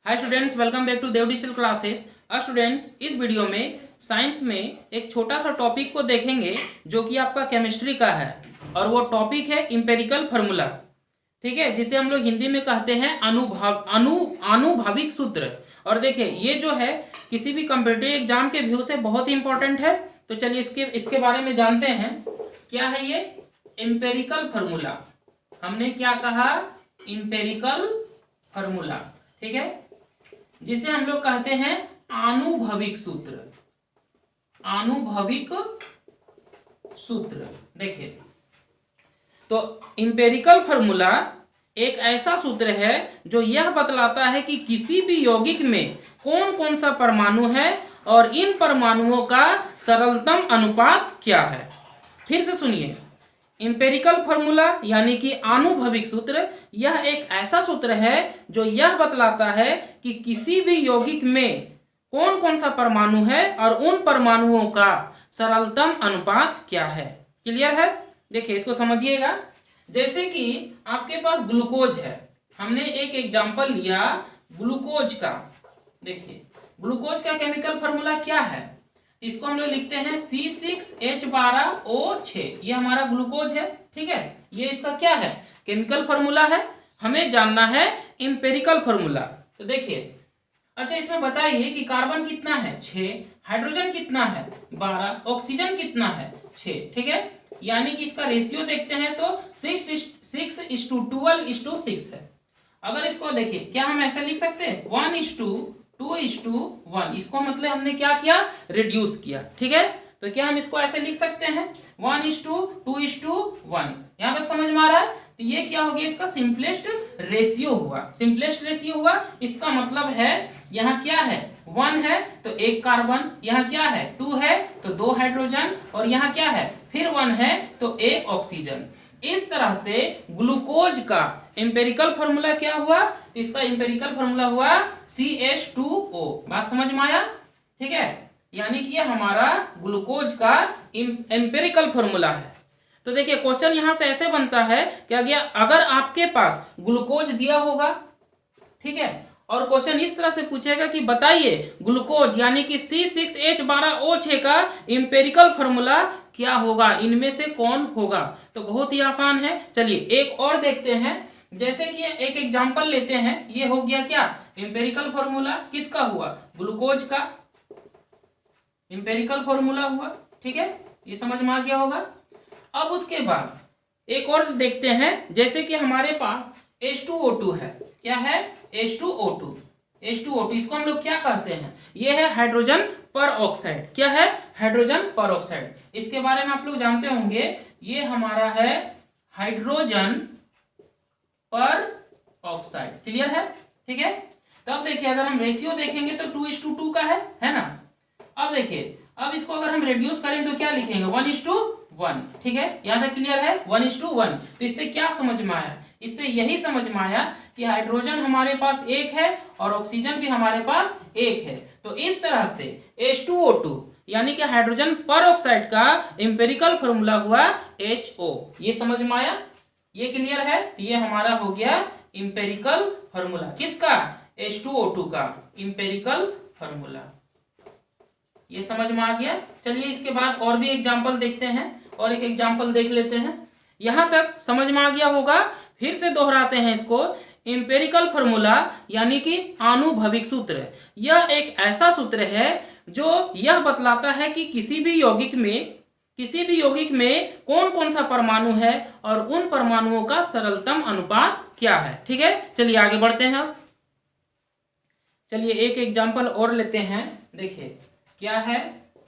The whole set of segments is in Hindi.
Hi students, welcome back to Dev digital classes. Students, इस वीडियो में साइंस में एक छोटा सा टॉपिक को देखेंगे जो कि आपका केमिस्ट्री का है और वो टॉपिक है इंपेरिकल फार्मूला। ठीक है, जिसे हम लोग हिंदी में कहते हैं आनुभविक सूत्र। और देखिए, ये जो है किसी भी कॉम्पिटिटिव एग्जाम के व्यू से बहुत ही इंपॉर्टेंट है। तो चलिए इसके बारे में जानते हैं। क्या है ये इंपेरिकल फार्मूला? हमने क्या कहा? Empirical formula. ठीक है, जिसे हम लोग कहते हैं आनुभविक सूत्र। आनुभविक सूत्र। देखिए, तो इंपेरिकल फार्मूला एक ऐसा सूत्र है जो यह बतलाता है कि किसी भी यौगिक में कौन कौन सा परमाणु है और इन परमाणुओं का सरलतम अनुपात क्या है। फिर से सुनिए, इंपेरिकल फार्मूला यानी कि आनुभविक सूत्र, यह एक ऐसा सूत्र है जो यह बतलाता है कि किसी भी यौगिक में कौन कौन सा परमाणु है और उन परमाणुओं का सरलतम अनुपात क्या है। क्लियर है? देखिए, इसको समझिएगा। जैसे कि आपके पास ग्लूकोज है, हमने एक एग्जांपल लिया ग्लूकोज का। देखिए, ग्लूकोज का केमिकल फार्मूला क्या है? इसको हम लोग लिखते हैं C6H12O6। ये हमारा ग्लूकोज है। ठीक है, ये इसका क्या है? केमिकल फार्मूला है। हमें जानना है इंपेरिकल फार्मूला। तो देखिए, अच्छा इसमें बताइए कि कार्बन कितना है? 6। हाइड्रोजन कितना है? 12। ऑक्सीजन कितना है? 6। ठीक है, यानी कि इसका रेशियो देखते हैं तो 6:12:6 है। अगर इसको देखिए, क्या हम ऐसे लिख सकते हैं 1:2:1? इसको मतलब हमने क्या किया? रिड्यूस किया। ठीक है, तो क्या हम इसको ऐसे लिख सकते हैं 1:2:1? यहां तक समझ में आ रहा है? तो ये क्या हो गया? इसका सिंपलेस्ट रेशियो हुआ। सिंपलेस्ट रेशियो हुआ, इसका मतलब है यहाँ क्या है? 1 है तो 1 कार्बन, यहाँ क्या है? 2 है तो 2 हाइड्रोजन, और यहाँ क्या है? फिर 1 है तो 1 ऑक्सीजन। इस तरह से ग्लूकोज का इंपेरिकल फार्मूला क्या हुआ? तो इसका इंपेरिकल फार्मूला हुआ CH2O। बात समझ में आया? ठीक है, यानी कि ये हमारा ग्लूकोज का इंपेरिकल फार्मूला है। तो देखिए, क्वेश्चन यहां से ऐसे बनता है कि अगर आपके पास ग्लूकोज दिया होगा, ठीक है, और क्वेश्चन इस तरह से पूछेगा कि बताइए ग्लूकोज यानी कि C6H12O6 का इंपेरिकल फार्मूला क्या होगा, इनमें से कौन होगा? तो बहुत ही आसान है। चलिए एक और देखते हैं। जैसे कि एक एग्जांपल लेते हैं। ये हो गया क्या? इंपेरिकल फार्मूला किसका हुआ? ग्लूकोज का इंपेरिकल फार्मूला हुआ। ठीक है, ये समझ में आ गया होगा। अब उसके बाद एक और देखते हैं। जैसे कि हमारे पास H2O2 है। क्या है? H2O2। इसको हम लोग क्या कहते हैं? ये है हाइड्रोजन पर ऑक्साइड। क्या है? हाइड्रोजन पर ऑक्साइड। इसके बारे में आप लोग जानते होंगे, ये हमारा है हाइड्रोजन पर ऑक्साइड। क्लियर है? ठीक है, तो अब देखिए, अगर हम रेशियो देखेंगे तो 2:2 का है ना। अब देखिए, अब इसको अगर हम रिड्यूस करें तो क्या लिखेंगे? 1:1। ठीक है, यहाँ तक क्लियर है? 1:1। तो इससे क्या समझ में आया? इससे यही समझ में आया कि हाइड्रोजन हमारे पास 1 है और ऑक्सीजन भी हमारे पास 1 है। तो इस तरह से H2O2 यानी कि हाइड्रोजन पर ऑक्साइड का इंपेरिकल फार्मूला हुआ HO। ये समझ में आया? ये क्लियर है? ये हमारा हो गया इंपेरिकल फार्मूला। किसका? H2O2 का इंपेरिकल फार्मूला। ये समझ में आ गया। चलिए इसके बाद और भी एग्जांपल देखते हैं, और एक एग्जांपल देख लेते हैं। यहां तक समझ में आ गया होगा। फिर से दोहराते हैं इसको। इंपेरिकल फार्मूला यानी कि आनुभविक सूत्र, यह एक ऐसा सूत्र है जो यह बतलाता है कि किसी भी यौगिक में कौन कौन सा परमाणु है और उन परमाणुओं का सरलतम अनुपात क्या है। ठीक है, चलिए आगे बढ़ते हैं। चलिए एक एग्जांपल और लेते हैं। देखिए क्या है?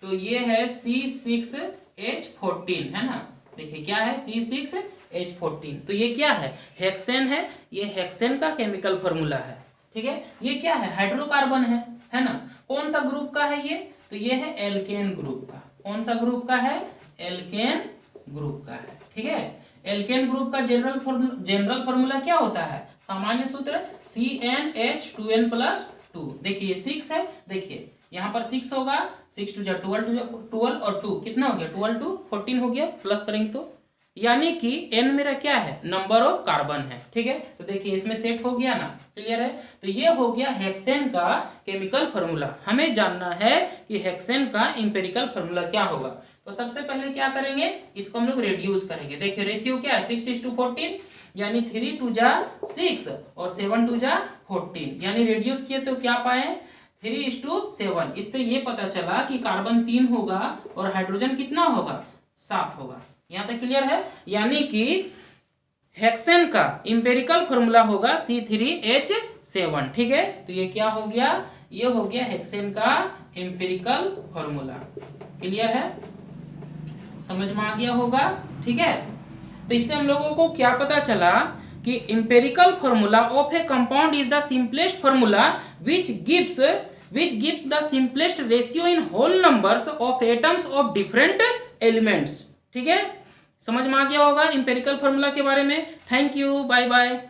तो ये है C6H14, है ना। देखिए क्या है? C6H14। तो ये क्या है? हेक्सेन है। ये हेक्सेन का केमिकल फार्मूला है। ठीक है, ये क्या है? हाइड्रोकार्बन है ना। कौन सा ग्रुप का है ये? तो ये है एल्केन ग्रुप का। कौन सा ग्रुप का है? एल्केन ग्रुप का है। ठीक है, एल्केन ग्रुप का जनरल फार्मूला क्या होता है? सामान्य सूत्र CnH2n+2। देखिए 6 है। देखिए यहाँ पर 6 होगा, 6 2 12 और 2 कितना हो गया? 12 2 14 हो गया। प्लस करेंगे तो यानी कि n मेरा क्या है, नंबर ऑफ कार्बन है। ठीक है, तो देखिए इसमें सेट हो गया ना, क्लियर है। तो ये हो गया हेक्सेन का केमिकल फॉर्मूला। हमें जानना है कि हेक्सेन का एम्पिरिकल फॉर्मूला क्या होगा। तो सबसे पहले क्या करेंगे, इसको हम लोग रेड्यूस करेंगे। देखिए रेशियो क्या है, 6:14, यानी 3 2 जा 6 और 7 2 जा 14, यानी रेड्यूस किए तो क्या पाए, 3:7। इससे ये पता चला कि कार्बन 3 होगा और हाइड्रोजन कितना होगा, 7 होगा। यहाँ तक क्लियर है। यानी कि हेक्सेन का एम्पिरिकल फॉर्मूला होगा C3H7। ठीक है, तो ये क्या हो गया, ये हो गया हेक्सेन का एम्पिरिकल फॉर्मूला। क्लियर है, समझ में आ गया होगा। ठीक है, तो इससे हम लोगों को क्या पता चला कि empirical formula of A compound is the simplest formula which gives the simplest ratio in whole numbers of atoms of different elements। ठीक है, समझ में आ गया होगा एम्पिरिकल फॉर्मूला के बारे में। Thank you, bye bye.